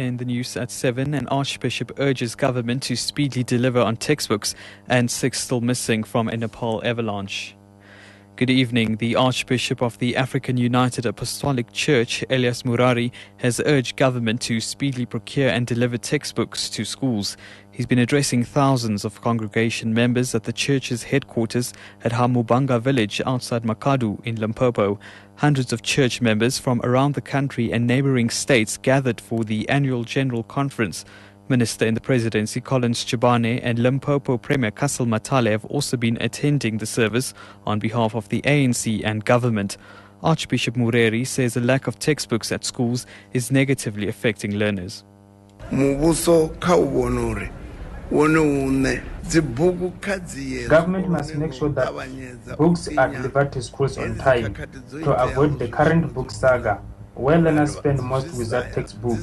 In the news at 7, an archbishop urges government to speedily deliver on textbooks, and 6 still missing from a Nepal avalanche. Good evening. The Archbishop of the African United Apostolic Church, Elias Murari, has urged government to speedily procure and deliver textbooks to schools. He's been addressing thousands of congregation members at the church's headquarters at Hamubanga village outside Makadu in Limpopo. Hundreds of church members from around the country and neighboring states gathered for the annual General Conference. Minister in the Presidency Collins Chibane and Limpopo Premier Kassel Matale have also been attending the service on behalf of the ANC and government. Archbishop Murari says a lack of textbooks at schools is negatively affecting learners. Government must make sure that books are delivered to schools on time to avoid the current book saga, where learners spend most without textbook,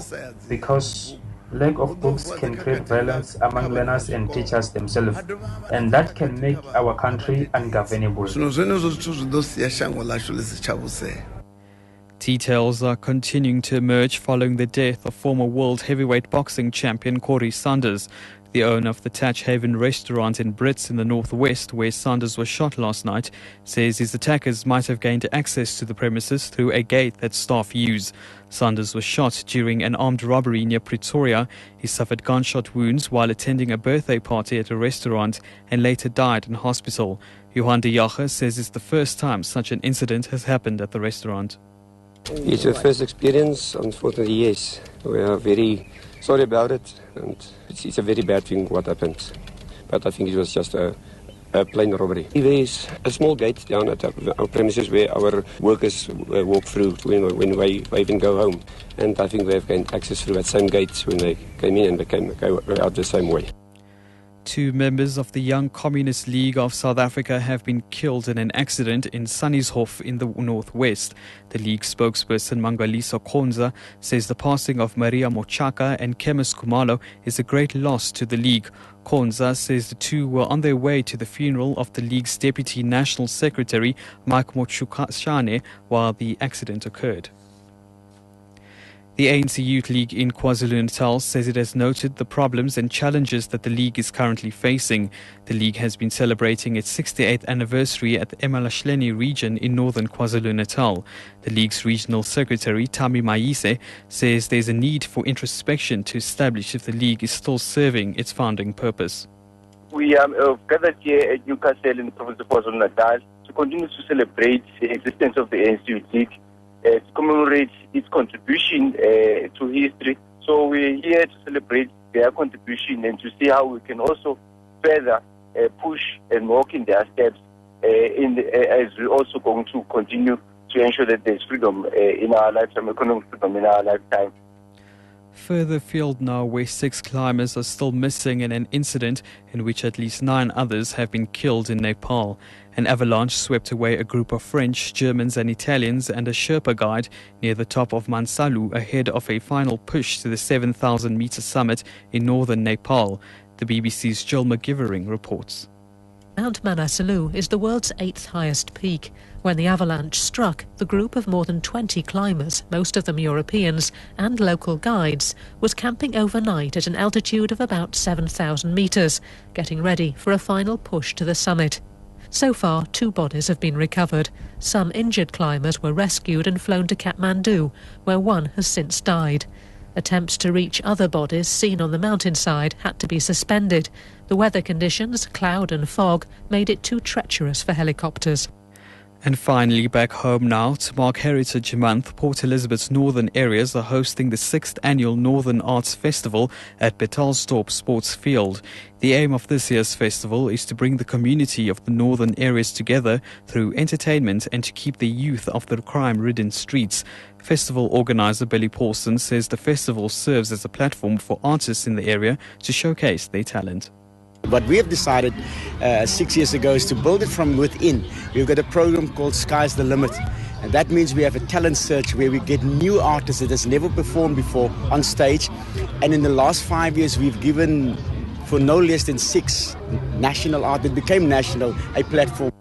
because lack of books can create violence among learners and teachers themselves, and that can make our country ungovernable. Details are continuing to emerge following the death of former world heavyweight boxing champion Corey Sanders. The owner of the Touch Haven restaurant in Brits in the northwest, where Sanders was shot last night, says his attackers might have gained access to the premises through a gate that staff use. Sanders was shot during an armed robbery near Pretoria. He suffered gunshot wounds while attending a birthday party at a restaurant and later died in hospital. Johan de Jager says it's the first time such an incident has happened at the restaurant. It's a first experience, unfortunately, yes. We are very sorry about it, and it's a very bad thing what happened. But I think it was just a plain robbery. There's a small gate down at our premises where our workers walk through when they even go home. And I think they've gained access through that same gate when they came in, and they go out the same way. 2 members of the Young Communist League of South Africa have been killed in an accident in Sannieshof in the northwest. The league spokesperson Mangaliso Konza says the passing of Maria Mochaka and Kemis Kumalo is a great loss to the league. Konza says the 2 were on their way to the funeral of the league's deputy national secretary Mike Mochukashane while the accident occurred. The ANC Youth League in KwaZulu-Natal says it has noted the problems and challenges that the league is currently facing. The league has been celebrating its 68th anniversary at the Emalahleni region in northern KwaZulu-Natal. The league's regional secretary, Tami Mayise, says there's a need for introspection to establish if the league is still serving its founding purpose. We are gathered here at Newcastle in the province of KwaZulu-Natal to continue to celebrate the existence of the ANC Youth League, to commemorate its contribution to history. So we're here to celebrate their contribution and to see how we can also further push and walk in their steps as we're also going to continue to ensure that there's freedom in our lifetime, economic freedom in our lifetime. Further afield now, where 6 climbers are still missing in an incident in which at least 9 others have been killed in Nepal. An avalanche swept away a group of French, Germans and Italians and a Sherpa guide near the top of Mansalu ahead of a final push to the 7,000-meter summit in northern Nepal. The BBC's Joel McGivering reports. Mount Manaslu is the world's 8th highest peak. When the avalanche struck, the group of more than 20 climbers, most of them Europeans, and local guides, was camping overnight at an altitude of about 7,000 metres, getting ready for a final push to the summit. So far, 2 bodies have been recovered. Some injured climbers were rescued and flown to Kathmandu, where 1 has since died. Attempts to reach other bodies seen on the mountainside had to be suspended. The weather conditions, cloud and fog, made it too treacherous for helicopters. And finally, back home now, to mark Heritage Month, Port Elizabeth's northern areas are hosting the 6th annual Northern Arts Festival at Bethalsdorp Sports Field. The aim of this year's festival is to bring the community of the northern areas together through entertainment and to keep the youth off the crime-ridden streets. Festival organizer Billy Paulson says the festival serves as a platform for artists in the area to showcase their talent. What we have decided 6 years ago is to build it from within. We've got a program called Sky's the Limit, and that means we have a talent search where we get new artists that has never performed before on stage. And in the last 5 years, we've given, for no less than 6 national art that became national, a platform.